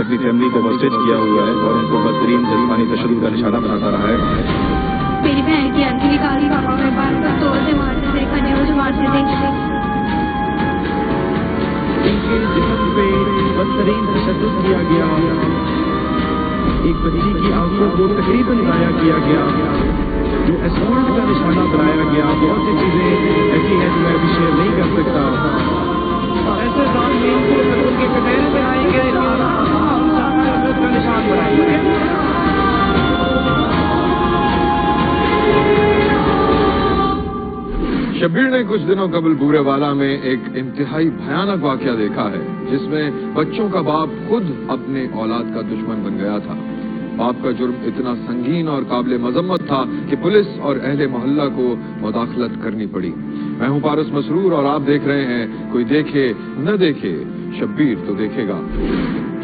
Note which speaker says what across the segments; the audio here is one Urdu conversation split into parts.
Speaker 1: اپنی فیملی کو ہوسٹیج کیا ہوا ہے اور ان کو بدترین جسمانی تشدد کا نشانہ بناتا رہا ہے.
Speaker 2: میری بہن کی انٹی نکالی پاپا میرے پاس پستول سے مارتے تھے کھنجروں سے مارتے تھے.
Speaker 1: ان کے جسم پہ بدترین تشدد کیا گیا. ایک بچی کی آنکھوں کو تقریباً ضائع کیا گیا جو اسولٹ کا نشانہ بنایا گیا. بہت سی چیزیں ایسی ہیں جو میں ابھی شیئر نہیں کر سکتا. ایسے سال میں ان کو ان کے کٹہرے بنائیں گے کا نشان بنائیں گے.
Speaker 3: شبیر نے کچھ دنوں قبل بورے والا میں ایک انتہائی بھیانک واقعہ دیکھا ہے جس میں بچوں کا باپ خود اپنے اولاد کا دشمن بن گیا تھا. باپ کا جرم اتنا سنگین اور قابل مذمت تھا کہ پولیس اور اہل محلہ کو مداخلت کرنی پڑی. میں ہوں پارس مسرور اور آپ دیکھ رہے ہیں کوئی دیکھے نہ دیکھے شبیر تو دیکھے گا.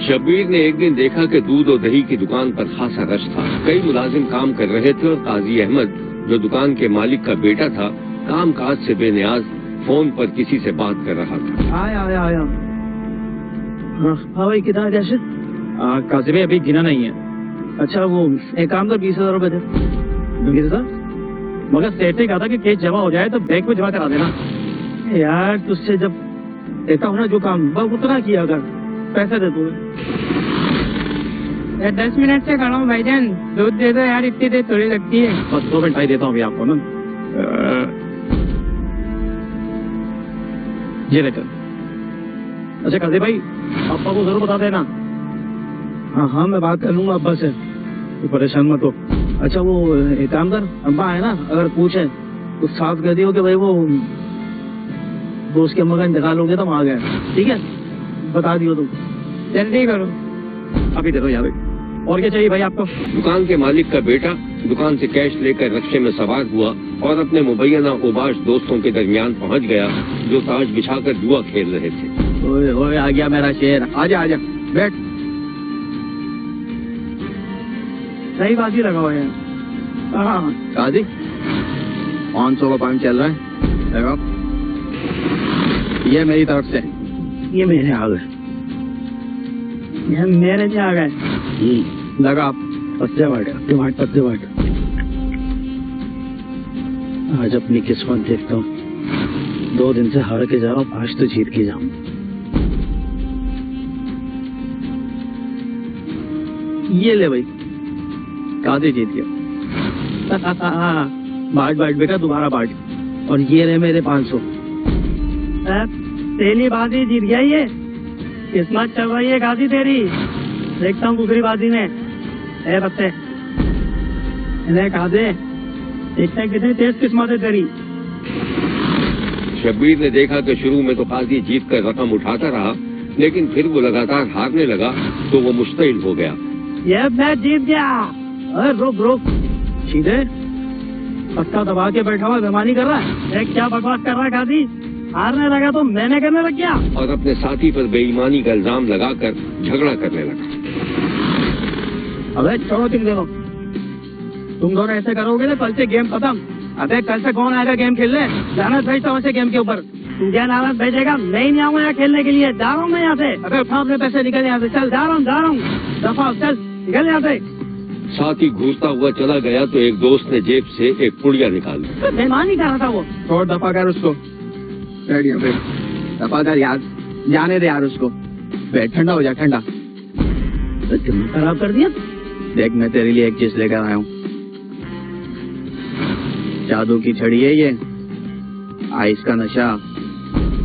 Speaker 4: شبیر نے ایک دن دیکھا کہ دودھ اور دہی کی دکان پر خاصا رش تھا. کئی ملازم کام کر رہے تھے اور قاضی احمد جو دکان کے مالک کا بیٹا تھا کام کاج سے بے نیاز فون پر کسی سے بات کر رہا تھا.
Speaker 5: آیا بھائی کتنا کیسے
Speaker 1: قاضی بھائی ابھی گنا نہیں ہے.
Speaker 5: اچھا وہ ایک کام کر 20,000 روپے دے.
Speaker 1: 20,000 مگر سیٹ نے کہا تھا کہ کیس جمع ہو جائے تو بینک میں جمع کرا دینا.
Speaker 5: یار تجھ سے جب دیتا ہوں نا جو کام بس اتنا کیا کر پیسے دے تو.
Speaker 6: 10 منٹ سے کھڑا ہوں بھائی جان دودھ دے دو یار اتنی دیر تھوڑی لگتی ہے.
Speaker 1: بس 2 منٹ ہی دیتا ہوں آپ کو نا. یہ لے کر. اچھا قاضی بھائی ابا کو ضرور بتا دینا.
Speaker 5: ہاں میں بات کر لوں گا ابا سے
Speaker 1: پریشان مت ہو.
Speaker 5: اچھا وہ کام کر ابا ہے نا اگر پوچھیں تو صاف کہہ دیو کہ بھائی وہ دوست کے مگر انتقال ہو گیا تو آ گئے. ٹھیک ہے بتا دیو تم
Speaker 6: جلدی کرو.
Speaker 1: ابھی دے دو یار. اور کیا چاہیے بھائی آپ کو؟
Speaker 4: دکان کے مالک کا بیٹا دکان سے کیش لے کر رکشے میں سوار ہوا اور اپنے مبینہ اوباش دوستوں کے درمیان پہنچ گیا جو تاش بچھا کر جوا کھیل رہے تھے.
Speaker 5: اوئے آ گیا میرا شیر. آجا بیٹھ. صحیح بازی لگا ہوا ہے. ہاں قاضی 500 کا پوائنٹ چل رہا ہے. لگا یہ میری طرف سے. یہ میرے آ گئے. یہ میرے سے آ گئے. لگا پتے واٹ آج اپنی قسمت دیکھتا ہوں. 2 دن سے ہار کے جا رہا ہوں آج تو جیت کے جاؤں. یہ لے بھائی قاضی جیت گیا. بانٹ بیٹا دوبارہ بانٹ. اور یہ رہے میرے 500.
Speaker 6: پہلی بازی جیت گیا. یہ قسمت چل رہی ہے قاضی تیری. دیکھتا ہوں دوسری بازی میں. اے بتے قاضی دیکھتا کتنی تیز قسمت ہے تیری.
Speaker 4: شبیر نے دیکھا کہ شروع میں تو قاضی جیت کر رقم اٹھاتا رہا لیکن پھر وہ لگاتار ہارنے لگا تو وہ مشتعل ہو گیا.
Speaker 6: یہ میں جیت گیا.
Speaker 5: روک سیدھے پکا دبا کے بیٹھا ہوا بیمانی کر رہا ہے.
Speaker 6: کیا بکواس کر رہا ہے قاضی. ہارنے لگا تو میں نے کرنے لگ گیا
Speaker 4: اور اپنے ساتھی پر بے ایمانی کا الزام لگا کر جھگڑا کرنے لگا.
Speaker 5: ابے چھوڑو تم دونوں. تم دونوں ایسے کرو گے نا کل سے گیم ختم. ابے کل سے کون آئے گا گیم کھیلنے. جانا بھیجتا ہوں اسے گیم کے اوپر.
Speaker 6: تجھے نارد بھیجے گا. میں نہیں آؤں یہاں کھیلنے کے لیے. جا رہا ہوں میں یہاں سے.
Speaker 5: ابے اٹھا اپنے پیسے نکل یہاں سے. چل جا رہا ہوں دفعہ چل نکل یہاں سے.
Speaker 4: ساتھی گھوستا ہوا چلا گیا تو ایک دوست نے جیب سے ایک پڑیا نکالی.
Speaker 6: بےمانی کر رہا تھا وہ.
Speaker 5: چھوڑ دفعہ کر اس کو. دفعہ کر یار. جانے دے یار اس کو. بیٹھ ٹھنڈا ہو جا ٹھنڈا. دماغ خراب کر دیا. دیکھ میں تیرے لیے ایک چیز لے کر آیا ہوں. جادو کی چھڑی ہے یہ. آئس کا نشہ.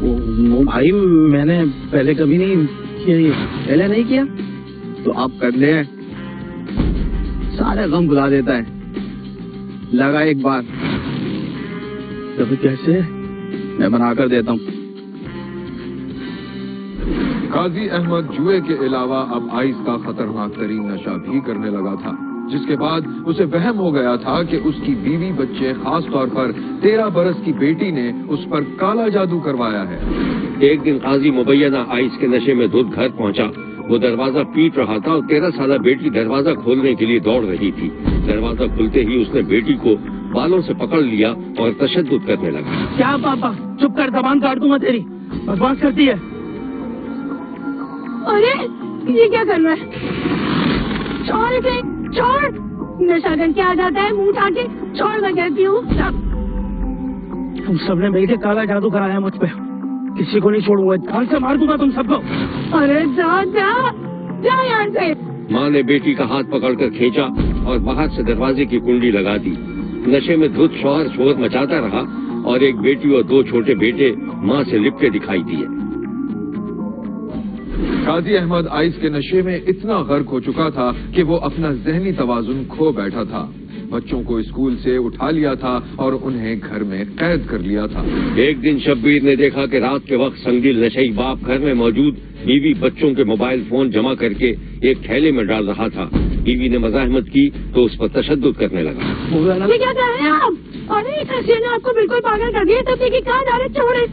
Speaker 5: وہ بھائی میں نے پہلے کبھی نہیں کیا تو اب کر لے. سارے غم بلا دیتا ہے. لگا ایک بار. کبھی کیسے میں بنا کر دیتا ہوں.
Speaker 3: قاضی احمد جوئے کے علاوہ اب آئس کا خطرناک ترین نشہ بھی کرنے لگا تھا جس کے بعد اسے وہم ہو گیا تھا کہ اس کی بیوی بچے خاص طور پر 13 برس کی بیٹی نے اس پر کالا جادو کروایا ہے.
Speaker 4: ایک دن قاضی مبینہ آئس کے نشے میں دودھ گھر پہنچا. وہ دروازہ پیٹ رہا تھا اور 13 سالہ بیٹی دروازہ کھولنے کے لیے دوڑ رہی تھی. دروازہ کھلتے ہی اس نے بیٹی کو بالوں سے پکڑ لیا اور تشدد کرنے لگا.
Speaker 5: کیا پاپا چپ کر زبان کاٹ دوں گا تیری. بکواس کرتی ہے.
Speaker 2: ارے یہ کیا کر رہا ہے؟ چھوڑ اسے، چھوڑ! نشہ کر کے آ جاتا ہے منہ اٹھا کے، چھوڑ میں کہتی ہوں۔
Speaker 6: تم سب نے مل کے کالا جادو کرایا مجھ پہ، کسی کو نہیں چھوڑوں گا، جان سے مار دوں گا تم سب کو۔
Speaker 2: ارے جا جا جا یہاں سے۔
Speaker 4: ماں نے بیٹی کا ہاتھ پکڑ کر کھینچا اور باہر سے دروازے کی کنڈی لگا دی۔ نشے میں دھت شوہر شور مچاتا رہا اور ایک بیٹی اور 2 چھوٹے بیٹے ماں سے لپٹے دکھائی دیے۔
Speaker 3: قاضی احمد آئس کے نشے میں اتنا غرق ہو چکا تھا کہ وہ اپنا ذہنی توازن کھو بیٹھا تھا۔ بچوں کو اسکول سے اٹھا لیا تھا اور انہیں گھر میں قید کر لیا تھا۔
Speaker 4: ایک دن شبیر نے دیکھا کہ رات کے وقت سنگدل نشئی باپ گھر میں موجود بیوی بچوں کے موبائل فون جمع کر کے ایک تھیلے میں ڈال رہا تھا۔ بیوی نے مزاحمت کی تو اس پر تشدد کرنے لگا۔
Speaker 2: یہ کیا کر رہے ہیں آپ؟ ارے اس نشے نے آپ کو بالکل پاگل کر دیا، تب کہ کہاں جا رہے؟ چھوڑے،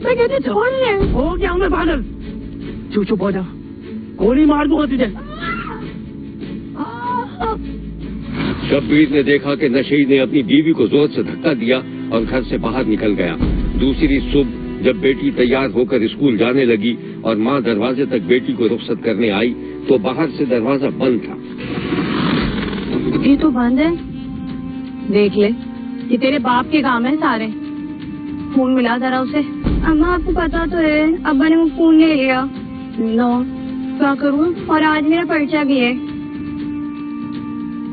Speaker 2: میں کہتی چھوڑ لیں۔
Speaker 6: ہو گیا ہوں میں پاگل، چپ ہو جا، گولی مار دوں گا تجھے۔
Speaker 4: شبیر نے دیکھا کہ نشئی نے اپنی بیوی کو زور سے دھکا دیا اور گھر سے باہر نکل گیا۔ دوسری صبح جب بیٹی تیار ہو کر اسکول جانے لگی اور ماں دروازے تک بیٹی کو رخصت کرنے آئی تو باہر سے دروازہ بند تھا۔
Speaker 2: یہ تو بند ہے، دیکھ لے، یہ تیرے باپ کے کام ہے سارے۔ فون ملا ذرا اسے۔ اماں آپ کو پتا تو ہے ابا نے وہ فون لے لیا۔ نو کیا کروں، اور آج میرا پرچہ بھی ہے۔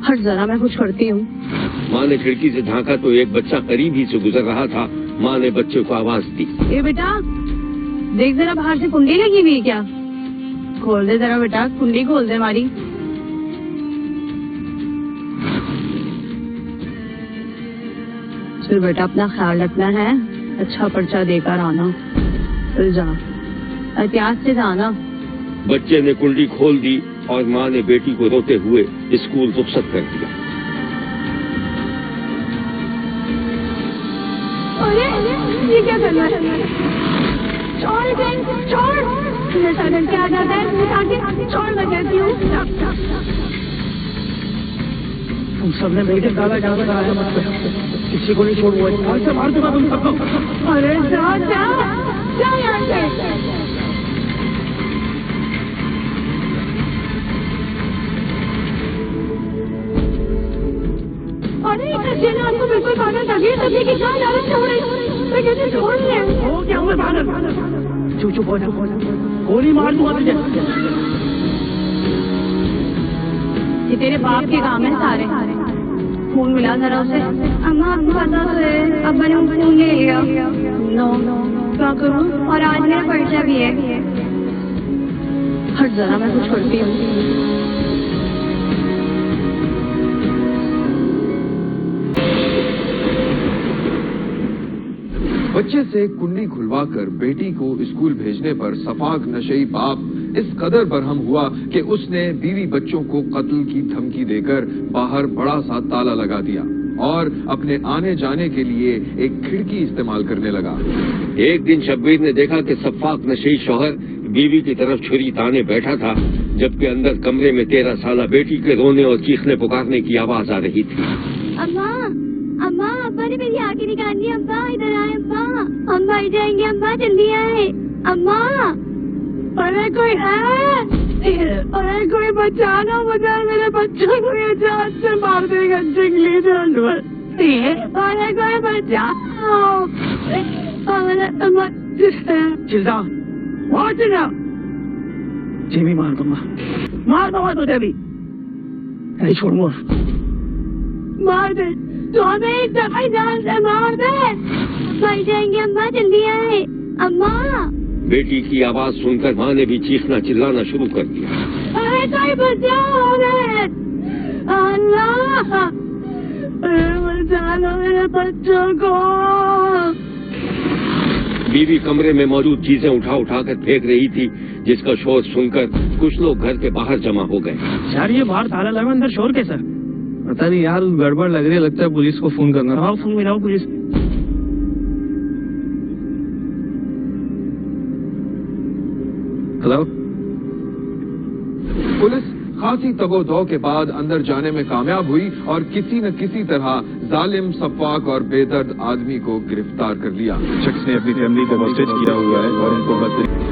Speaker 2: ہٹ ذرا، میں کچھ کرتی ہوں۔
Speaker 4: ماں نے کھڑکی سے جھانکا تو ایک بچہ قریب ہی سے گزر رہا تھا۔ ماں نے بچے کو آواز دی۔
Speaker 2: اے بیٹا دیکھ ذرا باہر سے کنڈی لگی ہوئی ہے کیا؟ کھول دے ذرا بیٹا، کنڈی کھول دے ہماری۔ چل بیٹا اپنا خیال رکھنا ہے، اچھا پرچہ دے کر آنا۔ چل جا، احتیاط سے جانا۔
Speaker 4: بچے نے کنڈی کھول دی اور ماں نے بیٹی کو روتے ہوئے اسکول رخصت کر دیا۔
Speaker 2: ارے یہ کیا کر رہا ہے؟ چھوڑ اسے، چھوڑ! نشہ کر کے آ جاتا ہے منہ اٹھا کے، چھوڑ میں کہتی ہوں۔
Speaker 6: تم سب نے مل کے کالا جادو کرایا مجھ پہ، کسی کو نہیں چھوڑوں گا، جان سے مار دوں گا تم سب کو۔
Speaker 2: ارے جا جا جا یہاں سے۔ ارے اس نشے نے آپ کو بالکل پاگل کر دیا، تب کہ کہاں جا رہے؟ چھوڑے، میں کہتی چھوڑ لیں۔
Speaker 6: ہو گیا ہوں میں پاگل، چپ ہو جا، گولی مار دوں گا تجھے۔
Speaker 2: یہ تیرے باپ کے کام ہے سارے۔ فون ملا ذرا اسے۔ اماں آپ کو پتا تو ہے ابا نے وہ فون لے لیا۔ نو کیا کروں، اور آج میرا پرچہ بھی ہے۔ ہٹ ذرا، میں کچھ کرتی ہوں۔
Speaker 3: بچے سے کنڈی کھلوا کر بیٹی کو اسکول بھیجنے پر سفاک نشئی باپ اس قدر برہم ہوا کہ اس نے بیوی بچوں کو قتل کی دھمکی دے کر باہر بڑا سا تالا لگا دیا اور اپنے آنے جانے کے لیے ایک کھڑکی استعمال کرنے لگا۔
Speaker 4: ایک دن شبیر نے دیکھا کہ سفاک نشئی شوہر بیوی کی طرف چھری تانے بیٹھا تھا، جبکہ اندر کمرے میں 13 سالہ بیٹی کے رونے اور چیخنے پکارنے کی آواز آ رہی تھی۔
Speaker 2: اماں اماں، ابا نے میری آنکھیں نکال دی۔ ابا ادھر آئے، ابا ہم بھائی جائیں گے، ابا جلدی آئے۔ اماں ارے کوئی ہے؟ ارے کوئی بچانا مجھے، میرے بچوں کو یہ جان سے مار دے گا جنگلی جانور۔ ارے کوئی بچاؤ۔
Speaker 6: چلتا بہت چلا، تجھے بھی مار دوں گا، مار دوں گا تجھے بھی، نہیں چھوڑوں گا۔
Speaker 2: مار دے تو ہمیں ایک دفعہ جان سے مار دے۔ بھائی جائیں گے، اماں جلدی آئے۔ اماں
Speaker 4: بیٹی کی آواز سن کر ماں نے بھی چیخنا چلانا شروع کر دیا۔
Speaker 2: ارے کوئی بچاؤ ہمیں، اللہ بچا لو میرے بچوں کو۔
Speaker 4: بیوی کمرے میں موجود چیزیں اٹھا اٹھا کر پھینک رہی تھی، جس کا شور سن کر کچھ لوگ گھر کے باہر جمع ہو گئے۔
Speaker 6: یار یہ باہر تالا لگا، اندر شور کیسا؟
Speaker 5: پتا نہیں یار، گڑبڑ لگ رہی ہے، لگتا ہے پولیس کو فون کرنا۔
Speaker 6: ہاں فون ملاؤ پولیس۔
Speaker 5: ہلو،
Speaker 3: پولیس خاصی تگ و دو کے بعد اندر جانے میں کامیاب ہوئی اور کسی نہ کسی طرح ظالم، سفاک اور بے درد آدمی کو گرفتار کر لیا۔
Speaker 1: شخص نے اپنی فیملی کو ہوسٹیج کیا ہوا ہے اور ان کو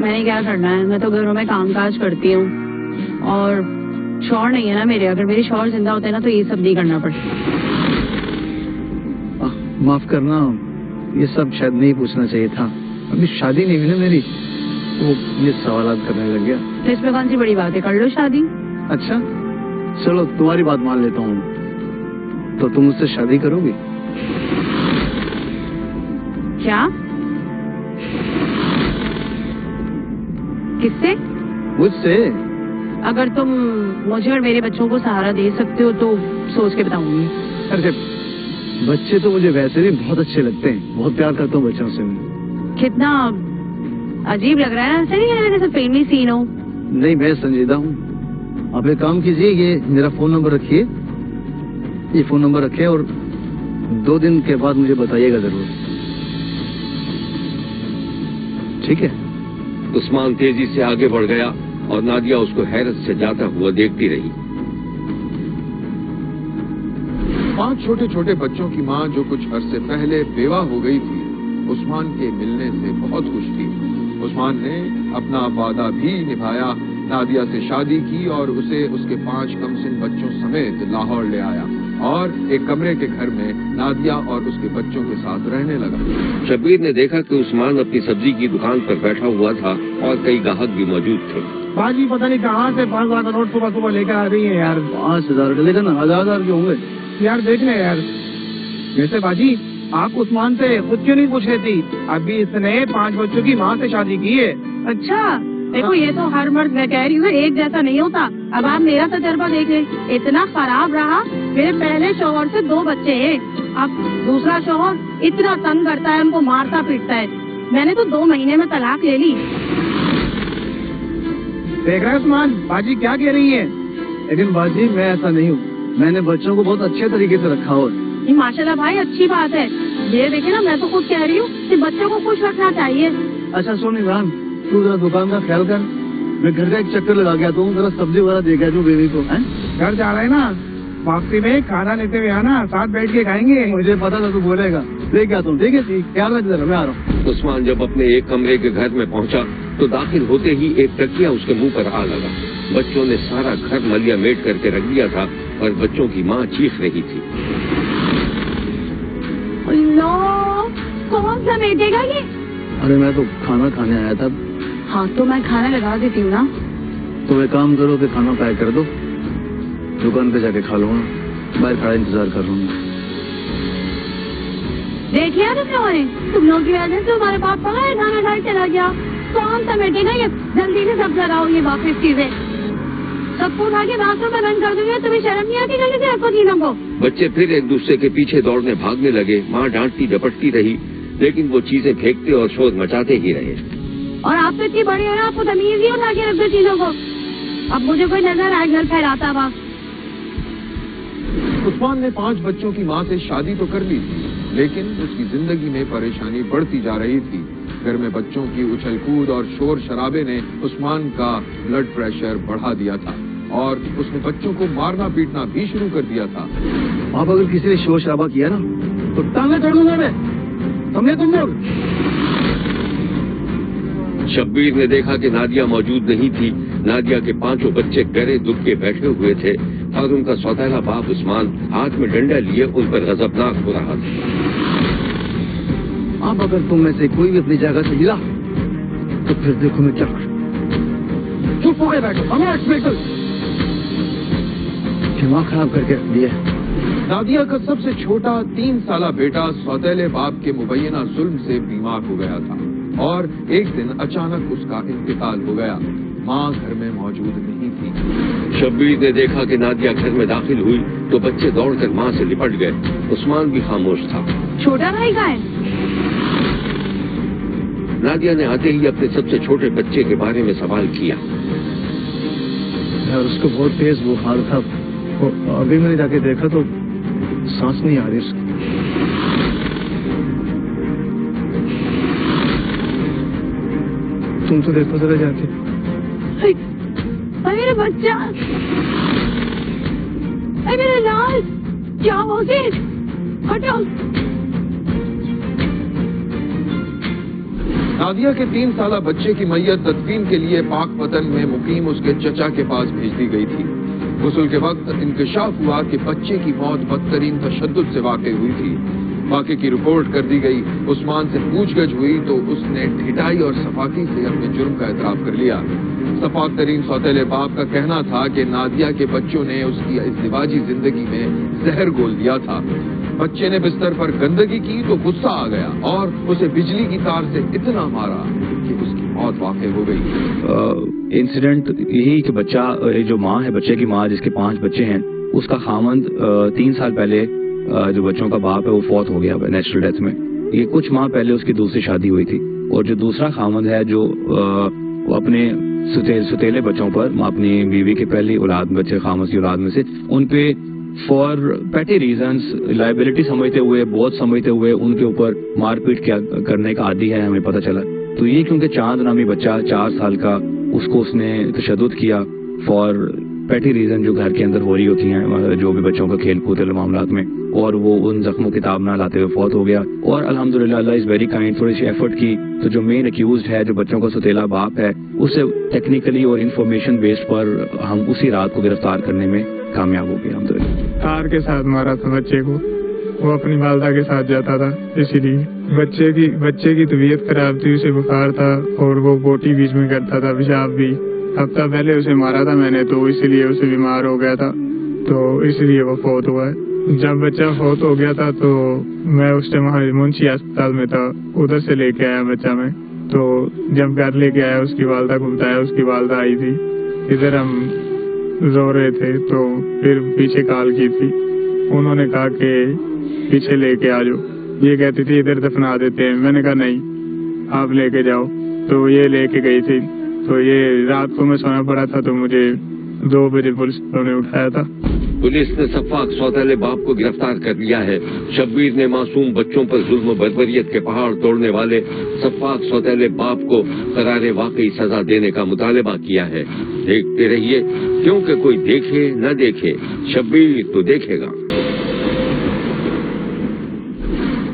Speaker 7: میں نے کیا کرنا ہے, میں تو گھروں میں کام کاج کرتی ہوں, اور شوہر نہیں ہے نا میرے. اگر میرے شوہر زندہ ہوتے نا تو یہ سب نہیں کرنا پڑتا.
Speaker 5: معاف کرنا, یہ سب شاید نہیں پوچھنا چاہیے تھا. ابھی شادی نہیں ہوئی نا میری, تو یہ سوالات کرنے لگ گیا.
Speaker 7: تو اس میں کون سی بڑی بات ہے, کر لو شادی.
Speaker 5: اچھا چلو تمہاری بات مان لیتا ہوں, تو تم مجھ سے شادی کرو گی؟
Speaker 7: کیا؟ کس سے؟
Speaker 5: مجھ سے.
Speaker 7: اگر تم مجھے اور میرے بچوں کو سہارا دے سکتے ہو تو سوچ کے بتاؤں گی.
Speaker 5: ارے بچے تو مجھے ویسے بھی بہت اچھے لگتے ہیں, بہت پیار کرتا ہوں بچوں سے.
Speaker 7: کتنا عجیب لگ رہا ہے, ایسا نہیں ہے جیسے فلمی سین ہو.
Speaker 5: نہیں میں سنجیدہ ہوں. آپ ایک کام کیجیے, یہ میرا فون نمبر رکھیے, یہ فون نمبر رکھے, اور 2 دن کے بعد مجھے بتائیے گا ضرور, ٹھیک ہے؟
Speaker 4: عثمان تیزی سے آگے بڑھ گیا اور نادیہ اس کو حیرت سے جاتا ہوا دیکھتی رہی.
Speaker 3: 5 چھوٹے چھوٹے بچوں کی ماں جو کچھ عرصے پہلے بیوہ ہو گئی تھی, عثمان کے ملنے سے بہت خوش تھی. عثمان نے اپنا وعدہ بھی نبھایا, نادیہ سے شادی کی اور اسے اس کے 5 کم سن بچوں سمیت لاہور لے آیا, اور ایک کمرے کے گھر میں نادیہ اور اس کے بچوں کے ساتھ رہنے لگا.
Speaker 4: شبیر نے دیکھا کہ عثمان اپنی سبزی کی دکان پر بیٹھا ہوا تھا اور کئی گاہک بھی موجود تھے.
Speaker 6: باجی پتہ نہیں کہاں سے 5,000 کا نوٹ صبح صبح لے کر آ رہی ہے یار.
Speaker 5: 5,000 کا لے کر نا 1,000 کے ہوں گے
Speaker 6: یار. دیکھ لیں یار. ویسے باجی آپ عثمان سے خود کیوں نہیں پوچھ رہی؟ ابھی اس نے 5 بچوں کی ماں سے شادی کی ہے.
Speaker 7: اچھا دیکھو, یہ تو ہر مرد, میں کہہ رہی ہوں ایک جیسا نہیں ہوتا. اب آپ میرا تجربہ دیکھیں, اتنا خراب رہا. میرے پہلے شوہر سے 2 بچے ہیں, اب دوسرا شوہر اتنا تنگ کرتا ہے, ان کو مارتا پیٹتا ہے. میں نے تو 2 مہینے میں طلاق لے لی.
Speaker 6: دیکھ رہے عثمان باجی کیا کہہ رہی ہے؟
Speaker 5: لیکن باجی میں ایسا نہیں ہوں, میں نے بچوں کو بہت اچھے طریقے سے رکھا ہو.
Speaker 7: یہ ماشاء اللہ بھائی اچھی بات ہے. یہ دیکھیں نا, میں تو خود کہہ رہی ہوں کہ بچوں کو خوش رکھنا چاہیے.
Speaker 5: اچھا سن عمران, تو ذرا دکان کا خیال کر, میں گھر کا ایک چکر لگا گیا تو ذرا سبزی وغیرہ دے گیا جو بیوی کو.
Speaker 6: گھر جا رہے ہیں نا, واپسی میں کھانا لیتے ہوئے آنا, ساتھ بیٹھ کے کھائیں گے.
Speaker 5: مجھے پتا تھا تو بولے گا, لے کے آتا ہوں, ٹھیک ہے؟ خیال رکھ ذرا, میں آ رہا ہوں.
Speaker 4: عثمان جب اپنے ایک کمرے کے گھر میں پہنچا تو داخل ہوتے ہی ایک تکیہ اس کے منہ پر آ لگا. بچوں نے سارا گھر ملیا میٹ کر کے رکھ دیا تھا اور بچوں کی ماں چیخ رہی تھی.
Speaker 2: اللہ, کون سا بیٹے گا یہ؟
Speaker 5: ارے میں تو کھانا کھانے آیا تھا.
Speaker 7: ہاں تو میں کھانا لگا دیتی ہوں نا.
Speaker 5: تو ایک کام کرو کہ کھانا پیک کر دو, دکان پہ جا کے کھا لوں گا, باہر کھڑا انتظار کر لوں گا.
Speaker 2: دیکھیے تم لوگوں نے, تم لوگوں کی وجہ سے ہمارے باپ کا کھانا کھا چلا گیا. کون سا بیٹے گا یہ؟ جلدی سے سب لگاؤ یہ واپس چیزیں, سب کو اٹھا کے باتوں میں بند کر دوں گے. تمہیں شرم نہیں آتی جلدی سے رکھو تینوں کو.
Speaker 4: بچے پھر ایک دوسرے کے پیچھے دوڑنے بھاگنے لگے. ماں ڈانٹتی ڈپٹتی رہی لیکن وہ چیزیں پھینکتے اور شور مچاتے ہی رہے.
Speaker 2: اور آپ تو اتنی بڑی ہے نا, آپ کو تمیز ہی اٹھا کے رکھ دو چیزوں کو. اب مجھے کوئی نظر آئے گھر پھیلاتا ہوا.
Speaker 3: عثمان نے 5 بچوں کی ماں سے شادی تو کر لی تھی, لیکن اس کی زندگی میں پریشانی بڑھتی جا رہی تھی. گھر میں بچوں کی اچھل کود اور شور شرابے نے عثمان کا بلڈ پریشر بڑھا دیا تھا, اور اس نے بچوں کو مارنا پیٹنا بھی شروع کر دیا تھا.
Speaker 5: آپ اگر کسی نے شور شرابہ کیا نا تو ٹانگیں توڑ دوں گا میں, سمجھے تم لوگ؟
Speaker 4: شبیر نے دیکھا کہ نادیہ موجود نہیں تھی. نادیہ کے 5 بچے گرے دکھ کے بیٹھے ہوئے تھے اور ان کا سوتیلا باپ عثمان ہاتھ میں ڈنڈا لیے ان پر غضبناک ہو رہا تھا.
Speaker 5: اب اگر تم میں سے کوئی بھی اپنی جگہ سے ہلا تو پھر دیکھو میں کیا کروں. چپ ہو گئے بیٹھو, دماغ خراب کر کے رکھ دیا.
Speaker 3: نادیہ کا سب سے چھوٹا 3 سالہ بیٹا سوتیلے باپ کے مبینہ ظلم سے بیمار ہو گیا تھا, اور ایک دن اچانک اس کا انتقال ہو گیا. ماں گھر میں موجود نہیں تھی.
Speaker 4: شبیر نے دیکھا کہ نادیہ گھر میں داخل ہوئی تو بچے دوڑ کر ماں سے لپٹ گئے. عثمان بھی خاموش تھا.
Speaker 7: چھوٹا بھائی کہاں ہے؟
Speaker 4: نادیہ نے آتے ہی اپنے سب سے چھوٹے بچے کے بارے میں سوال کیا.
Speaker 5: اس کو بہت تیز بخار تھا, ابھی میں نے جا کے دیکھا تو سانس نہیں آ رہی اس کی. تم تو دیکھو ذرا جا کے.
Speaker 2: میرا بچہ, میرا لال, کیا ہو گئی؟ ہٹو.
Speaker 3: نادیہ کے 3 سالہ بچے کی میت تدفین کے لیے پاک پتن میں مقیم اس کے چچا کے پاس بھیج دی گئی تھی۔ غسل کے وقت انکشاف ہوا کہ بچے کی موت بدترین تشدد سے واقع ہوئی تھی۔ واقعے کی رپورٹ کر دی گئی۔ عثمان سے پوچھ گچھ ہوئی تو اس نے ڈھٹائی اور صفاقی سے اپنے جرم کا اعتراف کر لیا۔ شفاق ترین سوتیلے باپ کا کہنا تھا کہ نادیہ کے بچوں نے اس کی ازدواجی زندگی میں زہر گھول دیا تھا۔ بچے نے بستر پر گندگی کی تو غصہ آ گیا اور اسے بجلی کی تار سے اتنا مارا کہ اس کی موت واقع ہو گئی۔
Speaker 5: انسیڈنٹ یہی کہ بچہ جو ماں ہے، بچے کی ماں جس کے 5 بچے ہیں، اس کا خاوند 3 سال پہلے جو بچوں کا باپ ہے وہ فوت ہو گیا نیچرل ڈیتھ میں۔ یہ کچھ ماہ پہلے اس کی دوسری شادی ہوئی تھی، اور جو دوسرا خاوند ہے جو اپنے ستیلے بچوں پر اپنی بیوی کی پہلی اولاد بچے خامد کی اولاد میں سے ان پہ فار پیٹی ریزنز لائبلٹی سمجھتے ہوئے بہت سمجھتے ہوئے ان کے اوپر مار پیٹ کرنے کا عادی ہے، ہمیں پتہ چلا۔ تو یہ کیونکہ چاند نامی بچہ 4 سال کا، اس کو اس نے تشدد کیا فار پیٹی ریزن جو گھر کے اندر ہو رہی ہوتی ہیں، جو بھی بچوں کا کھیل کود معاملات میں، اور وہ ان زخموں کتاب نہ لاتے ہوئے فوت ہو گیا۔ اور الحمدللہ اللہ از ویری کائنڈ، تھوڑی سی ایفرٹ کی تو جو مین اکیوزڈ ہے جو بچوں کا ستیلا باپ ہے، اسے ٹیکنیکلی اور انفارمیشن بیس پر ہم اسی رات کو گرفتار کرنے میں کامیاب ہو گئے الحمدللہ۔
Speaker 8: تار کے ساتھ مارا تھا بچے کو، وہ اپنی والدہ کے ساتھ جاتا تھا، اسی لیے بچے کی طبیعت خراب تھی، اسے بخار تھا اور وہ بوٹی بیچ میں کرتا تھا، پیشاب بھی۔ ہفتہ پہلے اسے مارا تھا میں نے، تو اسی لیے اسے بیمار ہو گیا تھا، تو اسی لیے وہ فوت ہوا ہے۔ جب بچہ فوت ہو گیا تھا تو میں اس ٹائم منشی اسپتال میں تھا، ادھر سے لے کے آیا بچہ میں، تو جب گھر لے کے آیا اس کی والدہ کو بتایا، اس کی والدہ آئی تھی، ادھر ہم رو رہے تھے تو پھر پیچھے کال کی تھی، انہوں نے کہا کہ پیچھے لے کے آ جاؤ، یہ کہتی تھی ادھر دفنا دیتے ہیں، میں نے کہا نہیں آپ لے کے جاؤ، تو یہ لے کے گئی تھی۔ تو یہ رات کو میں سونا پڑا تھا تو مجھے 2 بجے پولیس نے اٹھایا تھا۔
Speaker 4: پولیس نے شفاق سوتیلے باپ کو گرفتار کر لیا ہے۔ شبیر نے معصوم بچوں پر ظلم و بربریت کے پہاڑ توڑنے والے شفاق سوتیلے باپ کو قرار واقعی سزا دینے کا مطالبہ کیا ہے۔ دیکھتے رہیے، کیونکہ کوئی دیکھے نہ دیکھے شبیر تو دیکھے گا۔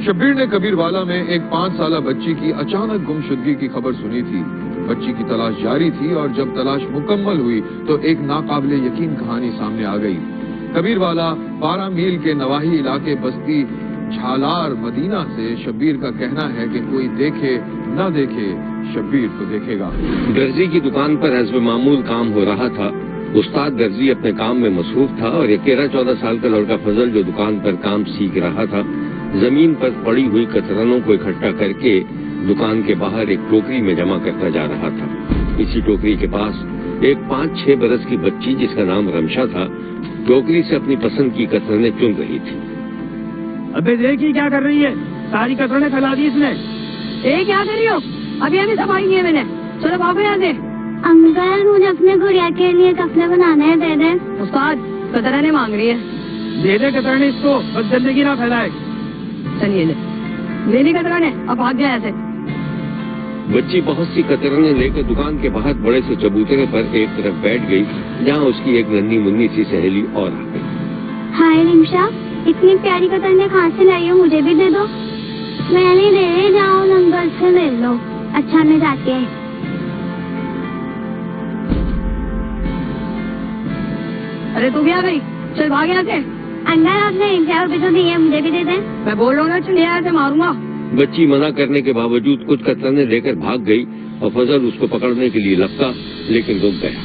Speaker 3: شبیر نے کبیر والا میں ایک 5 سالہ بچی کی اچانک گمشدگی کی خبر سنی تھی۔ بچی کی تلاش جاری تھی اور جب تلاش مکمل ہوئی تو ایک ناقابل یقین کہانی سامنے آ گئی۔ کبیر والا 12 میل کے نواحی علاقے بستی جھالار مدینہ سے شبیر کا کہنا ہے کہ کوئی دیکھے نہ دیکھے شبیر تو دیکھے گا۔
Speaker 4: درزی کی دکان پر حسب معمول کام ہو رہا تھا۔ استاد درزی اپنے کام میں مصروف تھا اور 13-14 سال کا لڑکا فضل جو دکان پر کام سیکھ رہا تھا، زمین پر پڑی ہوئی کترنوں کو اکٹھا کر کے دکان کے باہر ایک ٹوکری میں جمع کرتا جا رہا تھا۔ اسی ٹوکری کے پاس ایک 5-6 برس کی بچی جس کا نام رمشا تھا، ٹوکری سے اپنی پسند کی کترنیں چن رہی تھی۔
Speaker 6: ابے دیکھیے کیا کر رہی ہے، ساری کترنیں پھیلا دی اس نے۔
Speaker 7: کیا کر رہی ہو؟ ابھی ہمیں صفائی کی ہے میں نے، چلو بابو یہاں سے۔
Speaker 2: انکل مجھے اپنے گڑیا کے لیے کپڑے بنانے ہیں، دے دیں۔
Speaker 7: استاد کترنیں مانگ رہی ہے،
Speaker 6: دے دے کترنیں اس کو، بس گندگی نہ پھیلائے۔
Speaker 7: چلیے لے لی کترنیں، اب بھاگ گیا ایسے۔
Speaker 4: بچی بہت سی کترنیں لے کر دکان کے باہر بڑے سے چبوترے پر ایک طرف بیٹھ گئی، جہاں اس کی ایک ننھی منی سی سہیلی اور آ گئی۔
Speaker 2: ہائے رمشا، اتنی پیاری کترنیں کہاں سے لائی ہو، مجھے بھی دے دو۔ میں نہیں دے رہی، جاؤ نمبر سے لے لو۔ اچھا میں جاتی ہے۔
Speaker 7: ارے تو بھی آ گئی، چل بھاگ یہاں سے۔
Speaker 2: انکل آپ نے 1,000 روپے تو دیے، مجھے بھی دے دیں۔
Speaker 7: میں بول رہا ہوں نا، چلے ایسے ماروں گا۔
Speaker 4: بچی منع کرنے کے باوجود کچھ کترنیں لے کر بھاگ گئی اور فضل اس کو پکڑنے کے لیے لپکا لیکن رک گیا۔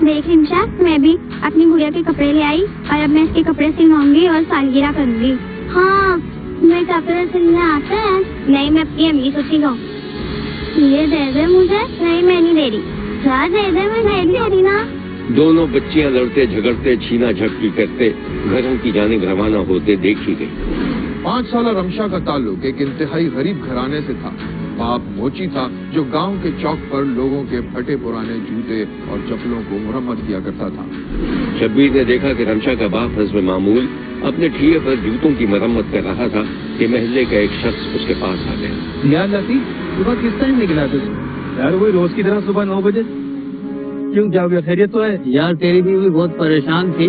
Speaker 2: دیکھ رمشا، میں بھی اپنی گڑیا کے کپڑے لے آئی اور اب میں اس کے کپڑے سلواؤں گی اور سالگرہ کروں گی۔ ہاں میں کپڑے سلنے آتے ہیں؟ نہیں، میں اپنی امی سے سکھاؤں۔ یہ دے دے مجھے۔ نہیں میں نہیں دے رہی۔ کیا دے دے، میں نہیں دے رہی نا۔
Speaker 4: دونوں بچیاں لڑتے جھگڑتے چھینا جھپٹی کرتے گھروں کی جانب روانہ ہوتے دیکھی گئی۔
Speaker 3: 5 سالہ رمشا کا تعلق ایک انتہائی غریب گھرانے سے تھا۔ باپ موچی تھا جو گاؤں کے چوک پر لوگوں کے پھٹے پرانے جوتے اور چپلوں کو مرمت کیا کرتا تھا۔
Speaker 4: شبیر نے دیکھا کہ رمشا کا باپ حسب معمول اپنے ٹھیے پر جوتوں کی مرمت کر رہا تھا کہ محلے کا ایک شخص اس کے پاس آ گیا۔
Speaker 6: یار لطیف، صبح کس ٹائم نکلا تھا؟ یار وہی روز کی طرح صبح 9 بجے۔ کیوں، کیا ہو گیا؟ خیریت تو ہے؟
Speaker 9: یار تیری بیوی بہت پریشان تھی،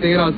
Speaker 3: 13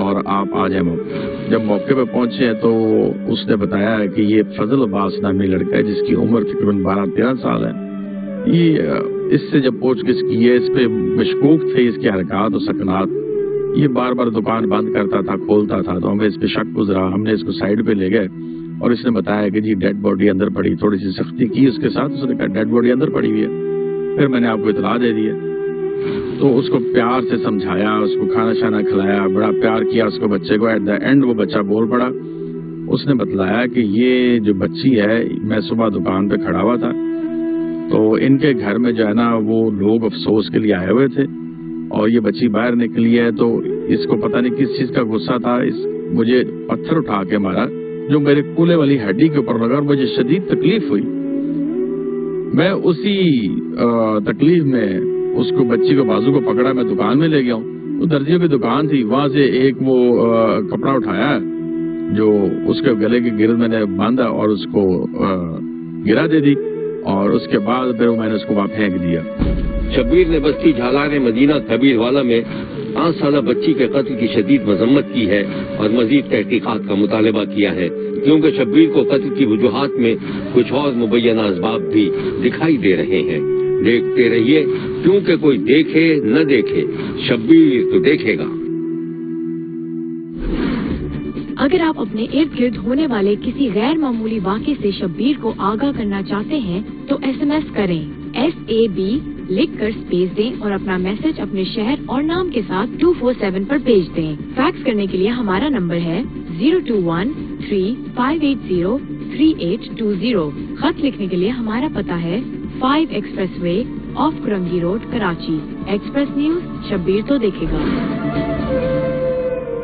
Speaker 5: اور آپ آ جائیں موقع. جب موقع پہ پہنچے تو اس نے بتایا کہ یہ فضل عباس نامی لڑکا ہے جس کی عمر تقریباً 12-13 سال ہے. یہ اس سے جب پوچھ گچھ کی ہے اس پہ مشکوک تھے اس کے حرکات و سکنات. یہ بار بار دکان بند کرتا تھا کھولتا تھا تو ہمیں اس پہ شک گزرا. ہم نے اس کو سائڈ پہ لے گئے اور اس نے بتایا کہ جی ڈیڈ باڈی اندر پڑی. تھوڑی سی سختی کی اس کے ساتھ. اس نے کہا ڈیڈ باڈی اندر پڑی ہوئی ہے. پھر میں نے آپ کو اطلاع دے دی ہے. تو اس کو پیار سے سمجھایا, اس کو کھانا شانا کھلایا, بڑا پیار کیا اس کو بچے کو. ایٹ دا اینڈ وہ بچہ بول پڑا. اس نے بتلایا کہ یہ جو بچی ہے, میں صبح دکان پہ کھڑا ہوا تھا تو ان کے گھر میں جو ہے نا وہ لوگ افسوس کے لیے آئے ہوئے تھے اور یہ بچی باہر نکلی ہے. تو اس کو پتہ نہیں کس چیز کا غصہ تھا, مجھے پتھر اٹھا کے مارا جو میرے کولے والی ہڈی کے اوپر لگا اور مجھے شدید تکلیف ہوئی. میں اسی تکلیف میں اس کو بچی کو بازو کو پکڑا, میں دکان میں لے گیا ہوں. وہ درزیوں کی دکان تھی, وہاں سے ایک وہ کپڑا اٹھایا جو اس کے گلے کے گرد میں نے باندھا اور اس کو گرا دے دی اور اس کے بعد پھر میں نے اس کو وہاں پھینک دیا.
Speaker 4: شبیر نے بستی جھالان مدینہ کبیر والا میں 5 سالہ بچی کے قتل کی شدید مذمت کی ہے اور مزید تحقیقات کا مطالبہ کیا ہے کیونکہ شبیر کو قتل کی وجوہات میں کچھ اور مبینہ اسباب بھی دکھائی دے رہے ہیں. دیکھتے رہیے کیونکہ کوئی دیکھے نہ دیکھے شبیر تو دیکھے گا.
Speaker 9: اگر آپ اپنے ارد گرد ہونے والے کسی غیر معمولی واقعے سے شبیر کو آگاہ کرنا چاہتے ہیں تو SMS کریں SAB لکھ کر اسپیس دیں اور اپنا میسج اپنے شہر اور نام کے ساتھ 247 پر بھیج دیں. فیکس کرنے کے لیے ہمارا نمبر ہے 02135803820. خط لکھنے کے لیے ہمارا پتہ ہے 5 express way of Korangi road Karachi. Express news Shabbir تو دیکھے گا.